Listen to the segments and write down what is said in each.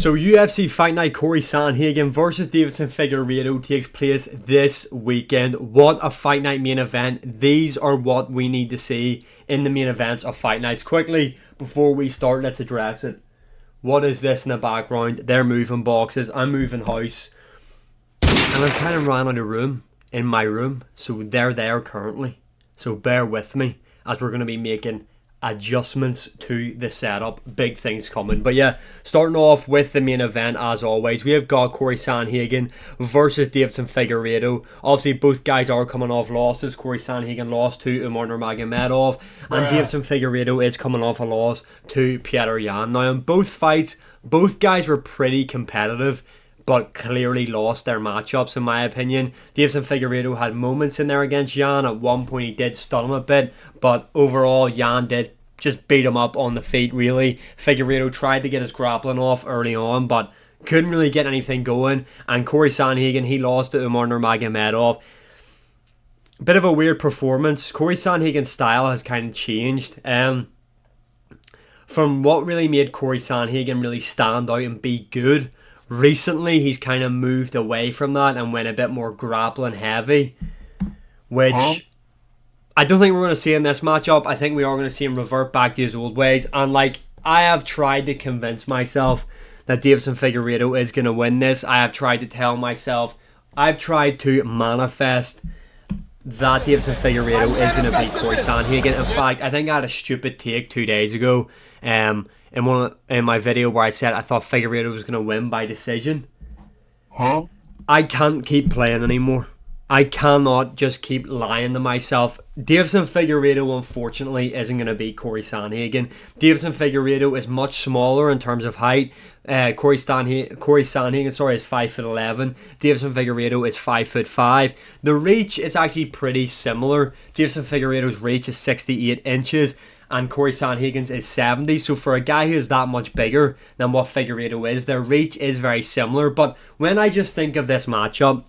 So UFC Fight Night Cory Sandhagen versus Deiveson Figueiredo takes place this weekend. What a Fight Night main event. These are what we need to see in the main events of Fight Nights. Quickly, before we start, let's address it. What is this in the background? They're moving boxes. I'm moving house. And I've kind of ran out of room in my room. So they're there currently. So bear with me as we're going to be making adjustments to the setup. Big things coming. But yeah, starting off with the main event as always, we have got Cory Sandhagen versus Deiveson Figueiredo. Obviously both guys are coming off losses. Cory Sandhagen lost to Umar Nurmagomedov and Deiveson Figueiredo is coming off a loss to Petr Yan. Now in both fights, both guys were pretty competitive but clearly lost their matchups in my opinion. Deiveson Figueiredo had moments in there against Yan. At one point he did stun him a bit, but overall Yan did just beat him up on the feet really. Figueiredo tried to get his grappling off early on but couldn't really get anything going, and Cory Sandhagen, he lost to Umar Nurmagomedov. Bit of a weird performance. Cory Sandhagen's style has kind of changed. From what really made Cory Sandhagen really stand out and be good, recently he's kind of moved away from that and went a bit more grappling heavy, which I don't think we're going to see in this matchup. I think we are going to see him revert back to his old ways, and like I have tried to convince myself that Deiveson Figueiredo is going to win this. I have tried to tell myself, I've tried to manifest that Deiveson Figueiredo is going to beat Cory Sandhagen. In fact, I think I had a stupid take 2 days ago in my video where I said I thought Figueiredo was going to win by decision. I can't keep playing anymore. I cannot just keep lying to myself. Deiveson Figueiredo unfortunately isn't going to beat Cory Sandhagen. Deiveson Figueiredo is much smaller in terms of height. Cory Sandhagen is 5'11". Deiveson Figueiredo is 5'5". The reach is actually pretty similar. Deiveson Figueiredo's reach is 68 inches. And Cory Sandhagen's is 70. So for a guy who is that much bigger than what Figueiredo is, their reach is very similar. But when I just think of this matchup,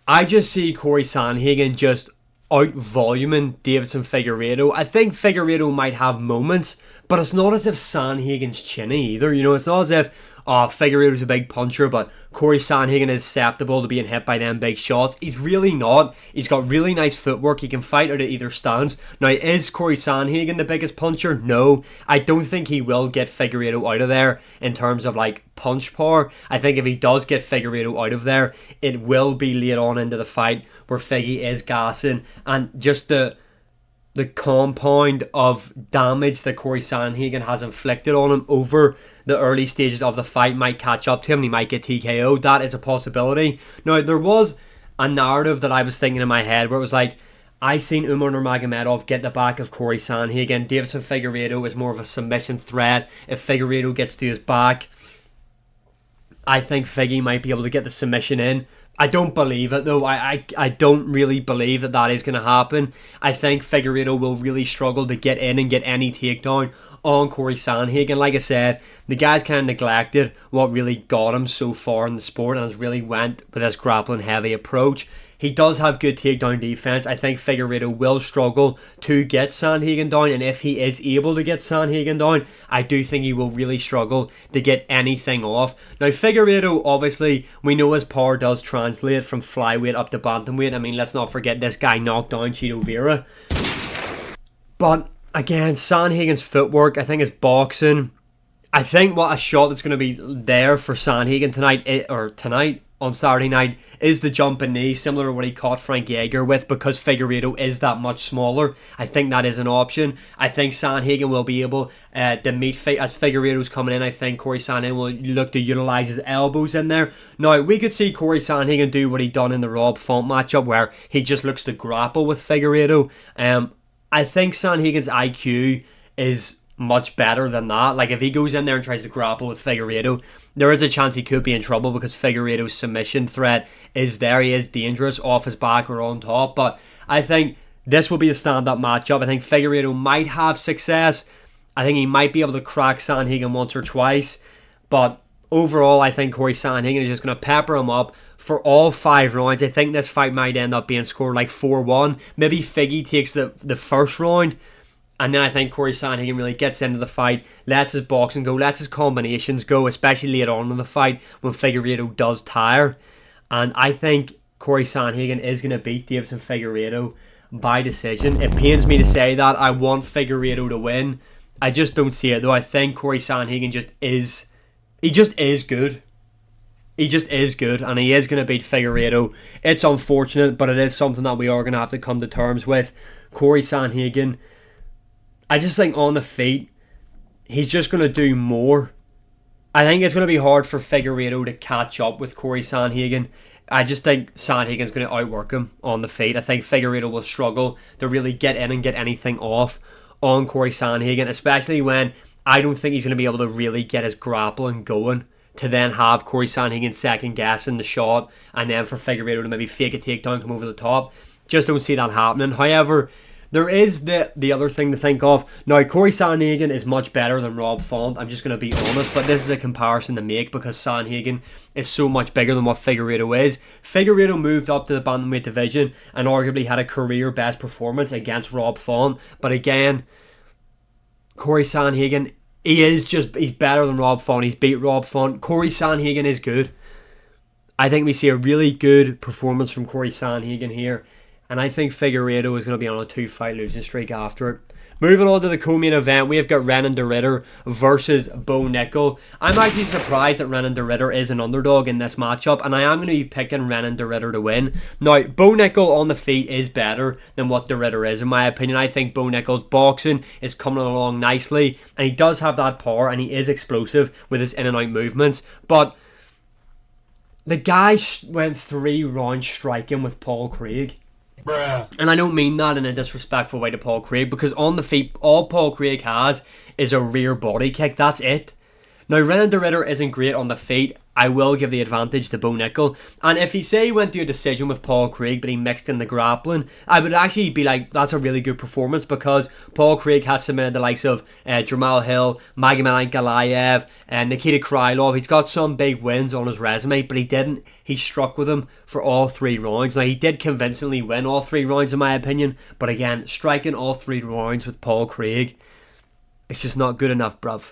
I just see Cory Sandhagen just out-voluming Deiveson Figueiredo. I think Figueiredo might have moments, but it's not as if Sandhagen's chinny either. You know, it's not as if Figueiredo's a big puncher, but Cory Sandhagen is susceptible to being hit by them big shots. He's really not. He's got really nice footwork. He can fight out of either stance. Now, is Cory Sandhagen the biggest puncher? No. I don't think he will get Figueiredo out of there in terms of like punch power. I think if he does get Figueiredo out of there, it will be late on into the fight where Figgy is gassing, and just the compound of damage that Cory Sandhagen has inflicted on him over the early stages of the fight might catch up to him. He might get TKO'd. That is a possibility. Now, there was a narrative that I was thinking in my head where it was like, I seen Umar Nurmagomedov get the back of Cory Sandhagen. Deiveson Figueiredo is more of a submission threat. If Figueiredo gets to his back, I think Figgy might be able to get the submission in. I don't believe it though. I don't really believe that is going to happen. I think Figueiredo will really struggle to get in and get any takedown on Cory Sandhagen. Like I said, the guy's kind of neglected what really got him so far in the sport and has really went with this grappling heavy approach. He does have good takedown defense. I think Figueiredo will struggle to get Sandhagen down, and if he is able to get Sandhagen down, I do think he will really struggle to get anything off. Now, Figueiredo, obviously, we know his power does translate from flyweight up to bantamweight. I mean, let's not forget this guy knocked down Chito Vera. But again, Sandhagen's footwork, I think his boxing, I think what a shot that's going to be there for Sandhagen tonight on Saturday night is the jumping knee, similar to what he caught Frank Yeager with, because Figueiredo is that much smaller. I think that is an option. I think Sandhagen will be able to meet as Figueiredo's coming in. I think Cory Sandhagen will look to utilise his elbows in there. Now, we could see Cory Sandhagen do what he done in the Rob Font matchup where he just looks to grapple with Figueiredo. I think Sandhagen's IQ is much better than that. Like, if he goes in there and tries to grapple with Figueiredo, there is a chance he could be in trouble because Figueiredo's submission threat is there. He is dangerous off his back or on top. But I think this will be a stand-up matchup. I think Figueiredo might have success. I think he might be able to crack Sandhagen once or twice. But overall, I think Cory Sandhagen is just going to pepper him up for all 5 rounds. I think this fight might end up being scored like 4-1. Maybe Figgy takes the first round And then I think Cory Sandhagen really gets into the fight, lets his boxing go, lets his combinations go, especially later on in the fight when Figueiredo does tire. And I think Cory Sandhagen is going to beat Deiveson Figueiredo by decision. It pains me to say that. I want Figueiredo to win. I just don't see it, though. I think Cory Sandhagen just is good. He just is good, and he is going to beat Figueiredo. It's unfortunate, but it is something that we are going to have to come to terms with. Cory Sandhagen, I just think on the feet, he's just going to do more. I think it's going to be hard for Figueiredo to catch up with Cory Sandhagen. I just think Sandhagen's going to outwork him on the feet. I think Figueiredo will struggle to really get in and get anything off on Cory Sandhagen, especially when I don't think he's going to be able to really get his grappling going to then have Cory Sandhagen second guessing the shot and then for Figueiredo to maybe fake a takedown, come over the top. Just don't see that happening. However, there is the other thing to think of. Now, Cory Sandhagen is much better than Rob Font. I'm just going to be honest, but this is a comparison to make because Sandhagen is so much bigger than what Figueiredo is. Figueiredo moved up to the bantamweight division and arguably had a career best performance against Rob Font. But again, Cory Sandhagen, he's better than Rob Font. He's beat Rob Font. Cory Sandhagen is good. I think we see a really good performance from Cory Sandhagen here. And I think Figueiredo is going to be on a 2-fight losing streak after it. Moving on to the co-main event, we have got Renan de Ridder versus Bo Nickel. I'm actually surprised that Renan de Ridder is an underdog in this matchup, and I am going to be picking Renan de Ridder to win. Now, Bo Nickel on the feet is better than what de Ridder is, in my opinion. I think Bo Nickel's boxing is coming along nicely, and he does have that power, and he is explosive with his in and out movements. But the guy went 3 rounds striking with Paul Craig. And I don't mean that in a disrespectful way to Paul Craig, because on the feet, all Paul Craig has is a rear body kick. That's it. Now, Renan de Ridder isn't great on the feet. I will give the advantage to Bo Nickel. And if he went to a decision with Paul Craig, but he mixed in the grappling, I would actually be like, that's a really good performance, because Paul Craig has submitted the likes of Jamal Hill, Magomed Ankalaev, and Nikita Krylov. He's got some big wins on his resume, but he didn't. He struck with him for all 3 rounds. Now, he did convincingly win all 3 rounds, in my opinion, but again, striking all 3 rounds with Paul Craig, it's just not good enough, bruv.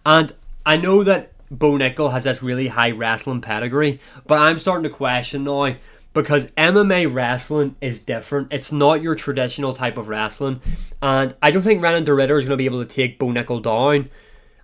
And I know that Bo Nickel has this really high wrestling pedigree, but I'm starting to question now, because MMA wrestling is different. It's not your traditional type of wrestling, and I don't think Renan de Ridder is going to be able to take Bo Nickel down.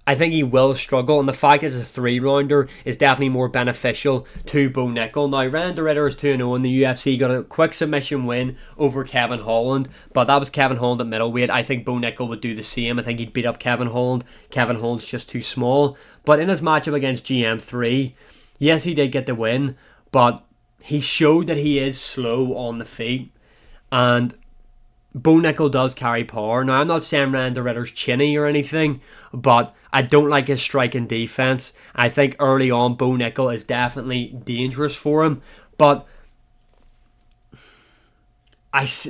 I think he will struggle, and the fact it's a 3-rounder is definitely more beneficial to Bo Nickel. Now, Renan de Ridder is 2-0 in the UFC, got a quick submission win over Kevin Holland, but that was Kevin Holland at middleweight. I think Bo Nickel would do the same. I think he'd beat up Kevin Holland. Kevin Holland's just too small. But in his matchup against GM3, yes, he did get the win, but he showed that he is slow on the feet, and Bo Nickel does carry power. Now, I'm not saying Renan de Ridder's chinny or anything, but I don't like his striking defense. I think early on, Bo Nickel is definitely dangerous for him, but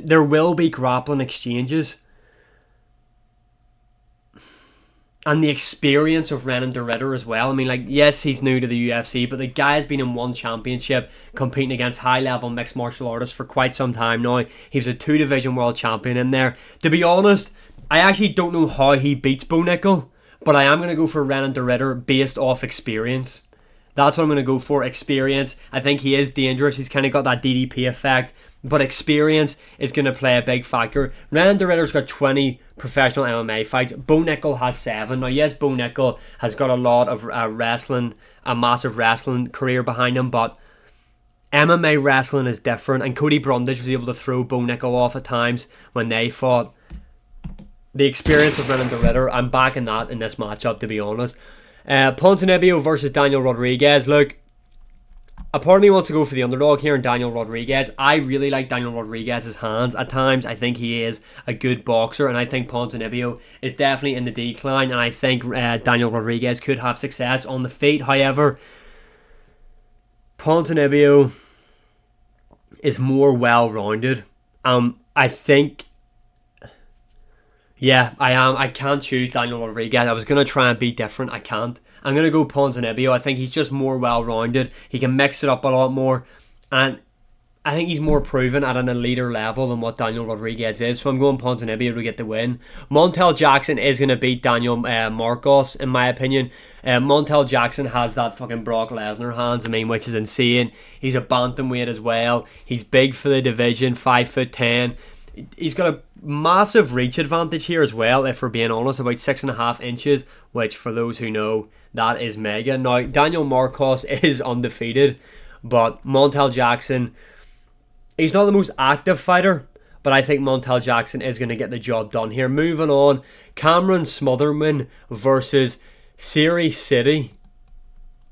there will be grappling exchanges. And the experience of Renan de Ridder as well. I mean, like, yes, he's new to the UFC, but the guy has been in one championship competing against high-level mixed martial artists for quite some time now. He was a 2-division world champion in there. To be honest, I actually don't know how he beats Bo Nickel, but I am going to go for Renan de Ridder based off experience. That's what I'm going to go for, experience. I think he is dangerous. He's kind of got that DDP effect, but experience is going to play a big factor. Renan de Ridder's got 20 professional MMA fights. Bo Nickel has 7. Now, yes, Bo Nickel has got a lot of wrestling, a massive wrestling career behind him, but MMA wrestling is different, and Cody Brundage was able to throw Bo Nickel off at times when they fought. The experience of Renan de Ridder, I'm backing that in this matchup, to be honest. Panibio versus Daniel Rodriguez. Look, a part of me wants to go for the underdog here in Daniel Rodriguez. I really like Daniel Rodriguez's hands at times. I think he is a good boxer, and I think Panibio is definitely in the decline, and I think Daniel Rodriguez could have success on the feet. However, Panibio is more well-rounded. I think... Yeah, I am. I can't choose Daniel Rodriguez. I was going to try and be different. I can't. I'm going to go Panibio. I think he's just more well-rounded. He can mix it up a lot more. And I think he's more proven at an elite level than what Daniel Rodriguez is. So I'm going Panibio to get the win. Montel Jackson is going to beat Daniel Marcos, in my opinion. Montel Jackson has that fucking Brock Lesnar hands, I mean, which is insane. He's a bantamweight as well. He's big for the division, 5'10". He's got a massive reach advantage here as well, if we're being honest, about 6.5 inches, which for those who know, that is mega. Now, Daniel Marcos is undefeated, but Montel Jackson, he's not the most active fighter, but I think Montel Jackson is going to get the job done here. Moving on, Cameron Smotherman versus Siri.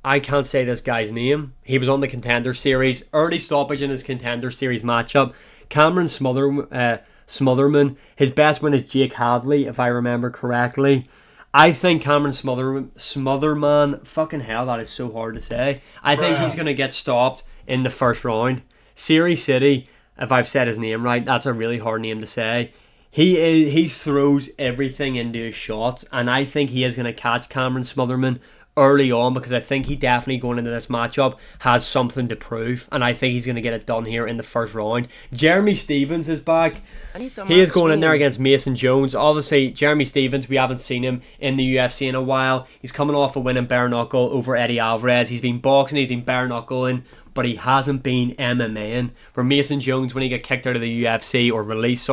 I can't say this guy's name. He was on the Contender Series. Early stoppage in his Contender Series matchup. Cameron Smotherman, his best win is Jake Hadley, if I remember correctly. I think Cameron Smotherman, fucking hell, that is so hard to say. I think he's going to get stopped in the first round. Siri, if I've said his name right, that's a really hard name to say. He throws everything into his shots, and I think he is going to catch Cameron Smotherman early on, because I think he definitely, going into this matchup, has something to prove, and I think he's going to get it done here in the first round. Jeremy Stephens is back. He is going in there against Mason Jones. Obviously, Jeremy Stephens, we haven't seen him in the UFC in a while. He's coming off a win in bare knuckle over Eddie Alvarez. He's been boxing, he's been bare knuckling, but he hasn't been MMAing. For Mason Jones, when he got kicked out of the UFC, or released,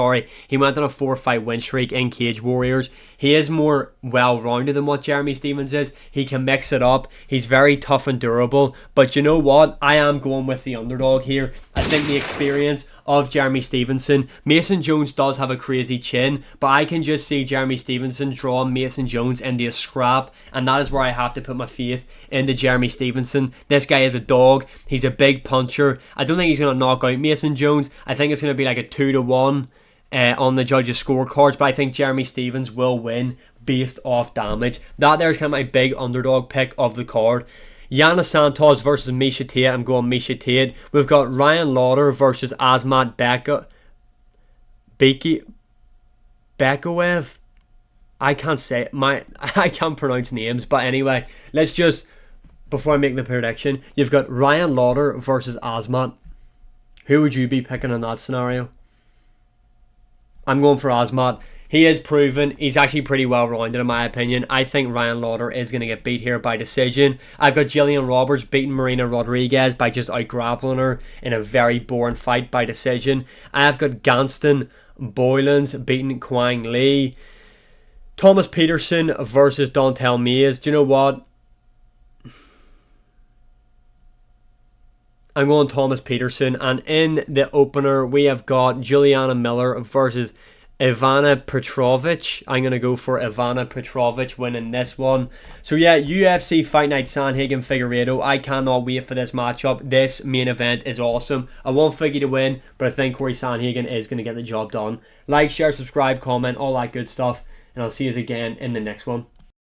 he went on a 4-fight win streak in Cage Warriors. He is more well-rounded than what Jeremy Stephens is. He can mix it up. He's very tough and durable. But you know what? I am going with the underdog here. I think the experience of Jeremy Stevenson. Mason Jones does have a crazy chin, but I can just see Jeremy Stevenson draw Mason Jones into a scrap, and that is where I have to put my faith into Jeremy Stevenson. This guy is a dog. He's a big puncher. I don't think he's going to knock out Mason Jones. I think it's going to be like a 2-1 on the judges' scorecards, but I think Jeremy Stephens will win based off damage. That there's kind of my big underdog pick of the card. Yana Santos versus Misha Tate. I'm going Misha Tate. We've got Ryan Lauder versus Azmat Bekaev. I can't say I can't pronounce names, but anyway, let's just, before I make the prediction, you've got Ryan Lauder versus Azmat. Who would you be picking in that scenario? I'm going for Azmat. He is proven. He's actually pretty well rounded in my opinion. I think Ryan Lauder is going to get beat here by decision. I've got Jillian Roberts beating Marina Rodriguez by just out-grappling her in a very boring fight by decision. I've got Ganston Boylans beating Kwang Lee. Thomas Peterson versus Dontel Mays. Do you know what? I'm going Thomas Peterson. And in the opener, we have got Juliana Miller versus Ivana Petrovic. I'm going to go for Ivana Petrovic winning this one. So yeah, UFC Fight Night Sandhagen Figueiredo. I cannot wait for this matchup. This main event is awesome. I want Figgy to win, but I think Cory Sandhagen is going to get the job done. Like, share, subscribe, comment, all that good stuff. And I'll see you again in the next one.